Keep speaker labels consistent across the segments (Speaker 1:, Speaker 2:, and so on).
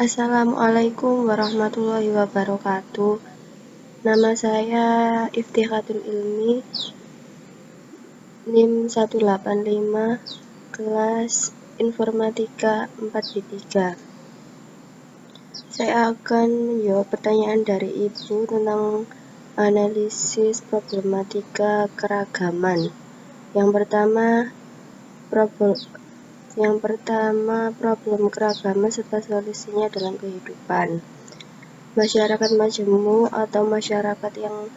Speaker 1: Assalamualaikum warahmatullahi wabarakatuh. Nama saya Iftikhatul Ilmi, NIM 185, kelas Informatika 4B3. Saya akan menjawab pertanyaan dari Ibu tentang analisis problematika keragaman. Yang pertama, problem keragaman serta solusinya dalam kehidupan. Masyarakat majemuk atau masyarakat yang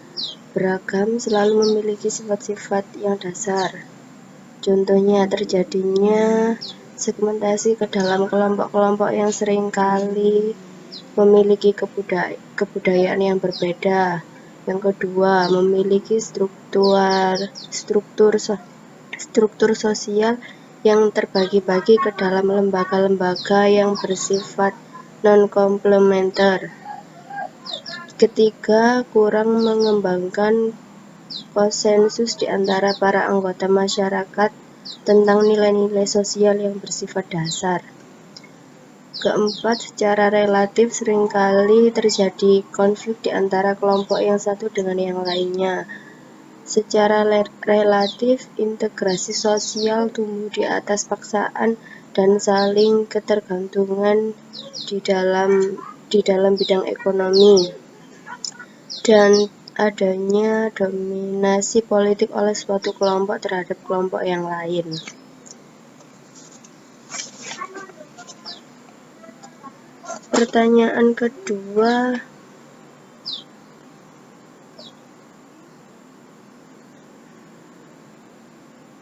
Speaker 1: beragam selalu memiliki sifat-sifat yang dasar. Contohnya terjadinya segmentasi ke dalam kelompok-kelompok yang seringkali memiliki kebudayaan yang berbeda. Yang kedua, memiliki struktur sosial yang terbagi-bagi ke dalam lembaga-lembaga yang bersifat non-komplementer. Ketiga, kurang mengembangkan konsensus di antara para anggota masyarakat tentang nilai-nilai sosial yang bersifat dasar. Keempat, secara relatif seringkali terjadi konflik di antara kelompok yang satu dengan yang lainnya. Secara relatif, integrasi sosial tumbuh di atas paksaan dan saling ketergantungan di dalam bidang ekonomi, dan adanya dominasi politik oleh suatu kelompok terhadap kelompok yang lain. Pertanyaan kedua,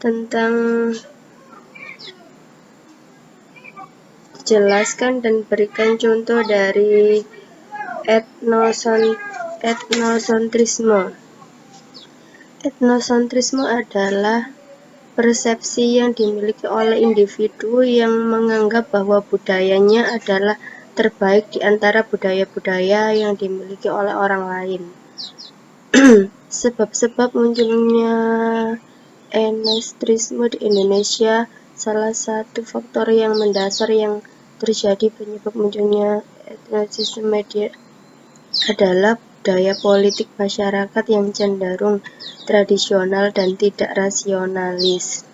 Speaker 1: tentang jelaskan dan berikan contoh dari etnosentrisme. Etnosentrisme adalah persepsi yang dimiliki oleh individu yang menganggap bahwa budayanya adalah terbaik di antara budaya-budaya yang dimiliki oleh orang lain. Sebab-sebab munculnya etnosentrisme di Indonesia, salah satu faktor yang mendasar yang terjadi penyebab munculnya etnosentrisme adalah budaya politik masyarakat yang cenderung tradisional dan tidak rasionalis.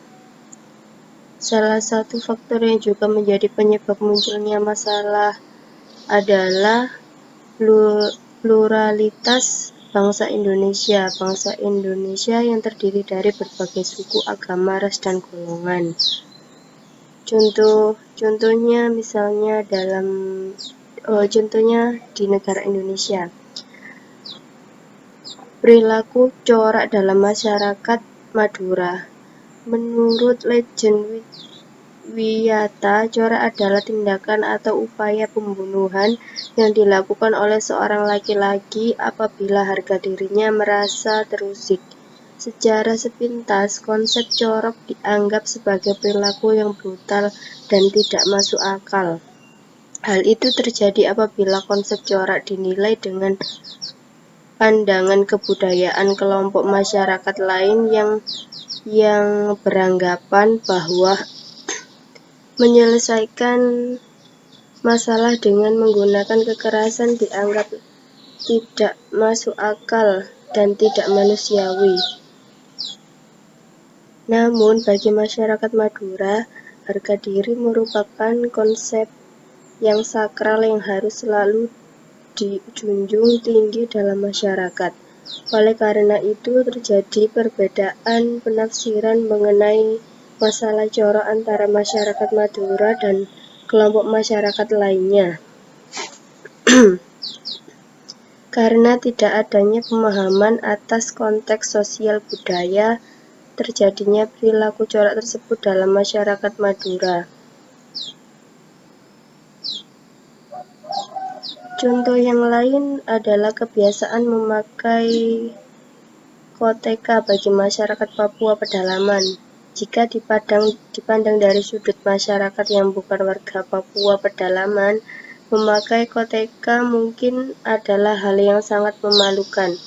Speaker 1: Salah satu faktor yang juga menjadi penyebab munculnya masalah adalah pluralitas bangsa Indonesia. Bangsa Indonesia yang terdiri dari berbagai suku, agama, ras, dan golongan. Contohnya di negara Indonesia. Perilaku corak dalam masyarakat Madura. Menurut legend Wiyata, corak adalah tindakan atau upaya pembunuhan yang dilakukan oleh seorang laki-laki apabila harga dirinya merasa terusik. Secara sepintas, konsep corak dianggap sebagai perilaku yang brutal dan tidak masuk akal. Hal itu terjadi apabila konsep corak dinilai dengan pandangan kebudayaan kelompok masyarakat lain yang beranggapan bahwa menyelesaikan masalah dengan menggunakan kekerasan dianggap tidak masuk akal dan tidak manusiawi. Namun, bagi masyarakat Madura, harga diri merupakan konsep yang sakral yang harus selalu dijunjung tinggi dalam masyarakat. Oleh karena itu, terjadi perbedaan penafsiran mengenai masalah corak antara masyarakat Madura dan kelompok masyarakat lainnya. Karena tidak adanya pemahaman atas konteks sosial budaya, terjadinya perilaku corak tersebut dalam masyarakat Madura. Contoh yang lain adalah kebiasaan memakai koteka bagi masyarakat Papua pedalaman. Jika dipandang dari sudut masyarakat yang bukan warga Papua pedalaman, memakai koteka mungkin adalah hal yang sangat memalukan.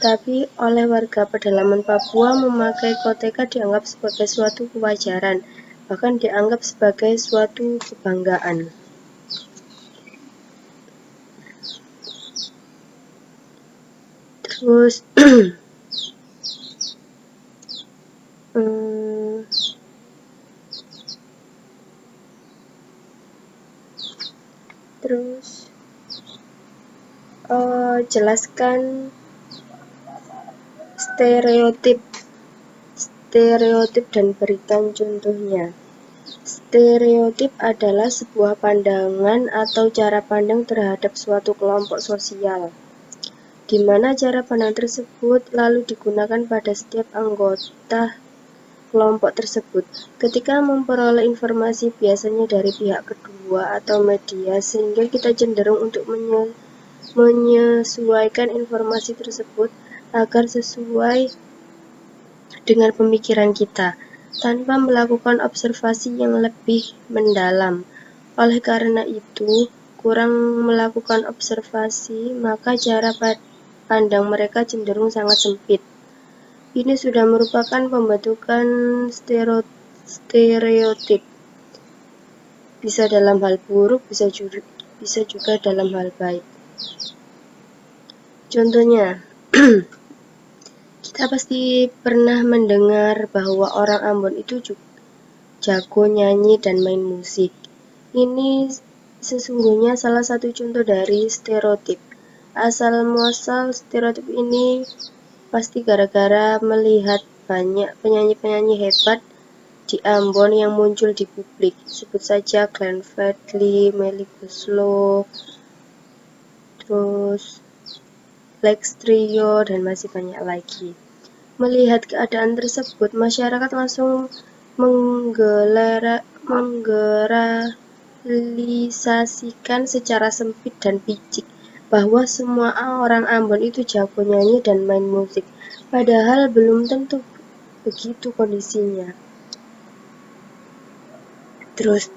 Speaker 1: Tapi oleh warga pedalaman Papua, memakai koteka dianggap sebagai suatu kewajaran, bahkan dianggap sebagai suatu kebanggaan. Terus jelaskan stereotip dan berikan contohnya. Stereotip adalah sebuah pandangan atau cara pandang terhadap suatu kelompok sosial, di mana cara pandang tersebut lalu digunakan pada setiap anggota kelompok tersebut ketika memperoleh informasi, biasanya dari pihak kedua atau media, sehingga kita cenderung untuk menyesuaikan informasi tersebut agar sesuai dengan pemikiran kita, tanpa melakukan observasi yang lebih mendalam. Oleh karena itu, kurang melakukan observasi, maka cara pandang mereka cenderung sangat sempit. Ini sudah merupakan pembentukan stereotip. Bisa dalam hal buruk, bisa juga dalam hal baik. Contohnya, kita pasti pernah mendengar bahwa orang Ambon itu jago nyanyi dan main musik. Ini sesungguhnya salah satu contoh dari stereotip. Asal muasal stereotip ini pasti gara-gara melihat banyak penyanyi-penyanyi hebat di Ambon yang muncul di publik. Sebut saja Glenn Fredly, Melly Goeslaw, terus Lex Trio, dan masih banyak lagi. Melihat keadaan tersebut, masyarakat langsung menggeneralisasikan secara sempit dan picik bahwa semua orang Ambon itu jago nyanyi dan main musik, padahal belum tentu begitu kondisinya. Terus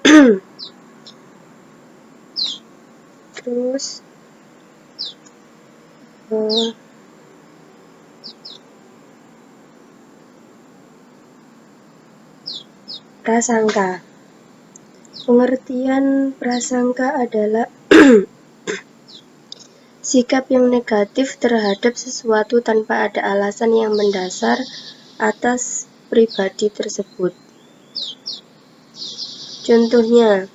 Speaker 1: prasangka. Pengertian prasangka adalah sikap yang negatif terhadap sesuatu tanpa ada alasan yang mendasar atas pribadi tersebut. Contohnya,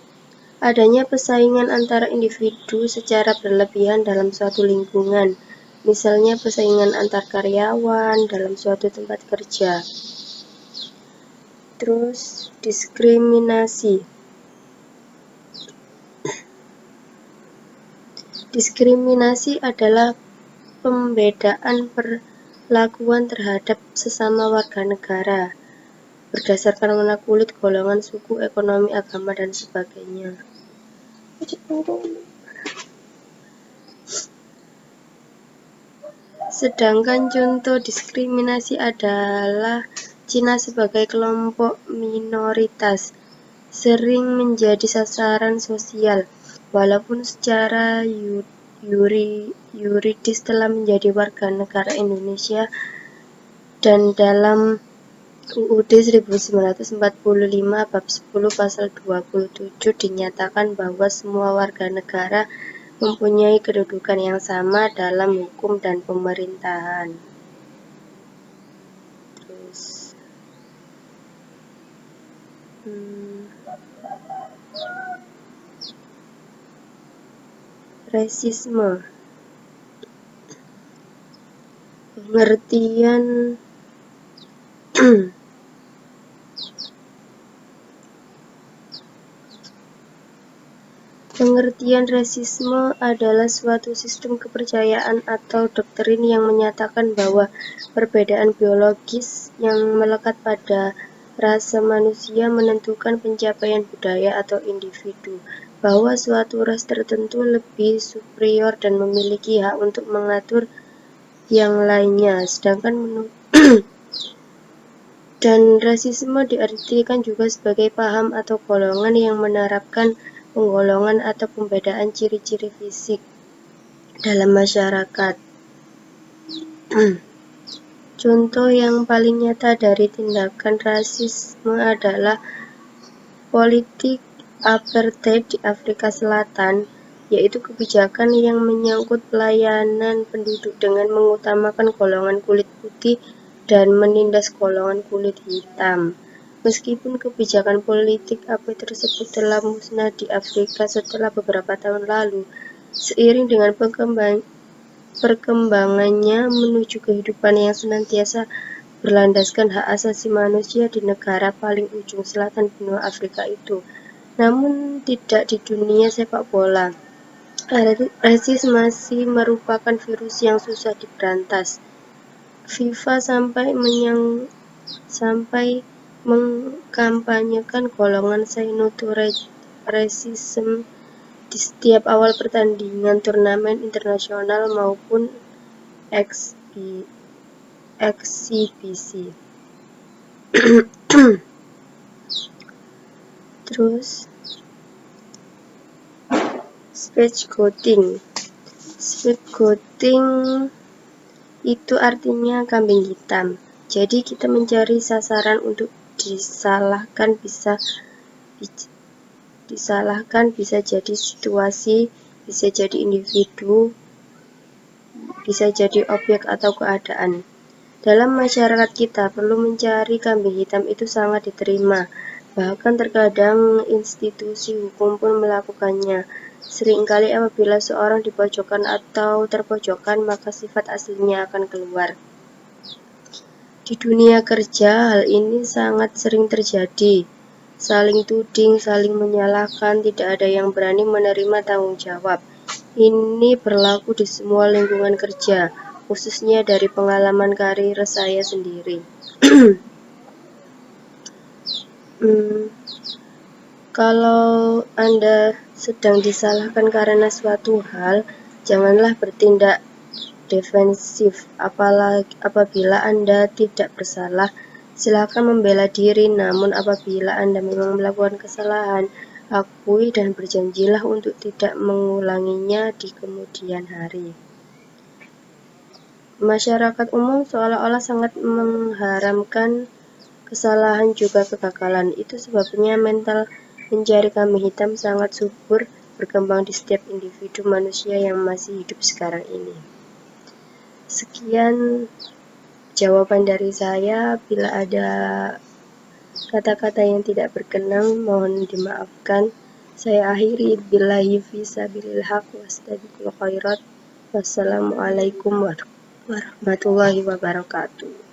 Speaker 1: adanya persaingan antara individu secara berlebihan dalam suatu lingkungan, misalnya persaingan antar karyawan dalam suatu tempat kerja. Terus, diskriminasi. Diskriminasi adalah pembedaan perlakuan terhadap sesama warga negara berdasarkan warna kulit, golongan, suku, ekonomi, agama, dan sebagainya. Sedangkan contoh diskriminasi adalah Cina sebagai kelompok minoritas sering menjadi sasaran sosial, walaupun secara yuridis telah menjadi warga negara Indonesia, dan dalam UUD 1945 bab 10 pasal 27 dinyatakan bahwa semua warga negara mempunyai kedudukan yang sama dalam hukum dan pemerintahan. Terus rasisme. Pengertian rasisme adalah suatu sistem kepercayaan atau doktrin yang menyatakan bahwa perbedaan biologis yang melekat pada rasa manusia menentukan pencapaian budaya atau individu, bahwa suatu ras tertentu lebih superior dan memiliki hak untuk mengatur yang lainnya, sedangkan dan rasisme diartikan juga sebagai paham atau golongan yang menerapkan penggolongan atau pembedaan ciri-ciri fisik dalam masyarakat. Contoh yang paling nyata dari tindakan rasisme adalah politik apartheid di Afrika Selatan yaitu kebijakan yang menyangkut pelayanan penduduk dengan mengutamakan golongan kulit putih dan menindas golongan kulit hitam. Meskipun kebijakan politik apartheid tersebut telah musnah di Afrika setelah beberapa tahun lalu, seiring dengan perkembangannya menuju kehidupan yang senantiasa berlandaskan hak asasi manusia di negara paling ujung selatan benua Afrika itu, namun tidak di dunia sepak bola. Rasisme masih merupakan virus yang susah diberantas. FIFA sampai mengkampanyekan golongan "Say No to Racism" di setiap awal pertandingan turnamen internasional maupun eksibisi. Terus scapegoating. Scapegoating itu artinya kambing hitam. Jadi kita mencari sasaran untuk disalahkan, bisa jadi situasi, bisa jadi individu, bisa jadi objek atau keadaan. Dalam masyarakat kita perlu mencari kambing hitam itu sangat diterima. Bahkan terkadang institusi hukum pun melakukannya. Seringkali apabila seorang dipojokkan atau terpojokkan, maka sifat aslinya akan keluar. Di dunia kerja, hal ini sangat sering terjadi. Saling tuding, saling menyalahkan, tidak ada yang berani menerima tanggung jawab. Ini berlaku di semua lingkungan kerja, khususnya dari pengalaman karir saya sendiri. Kalau Anda sedang disalahkan karena suatu hal, janganlah bertindak defensif. Apabila Anda tidak bersalah, silakan membela diri. Namun apabila Anda memang melakukan kesalahan, akui dan berjanjilah untuk tidak mengulanginya di kemudian hari. Masyarakat umum seolah-olah sangat mengharamkan kesalahan juga kegagalan. Itu sebabnya mental mencari kambing hitam sangat subur berkembang di setiap individu manusia yang masih hidup sekarang ini. Sekian jawaban dari saya. Bila ada kata-kata yang tidak berkenan, mohon dimaafkan. Saya akhiri, billahi fisabilil haq wastabiqul khairat. Wassalamualaikum warahmatullahi wabarakatuh.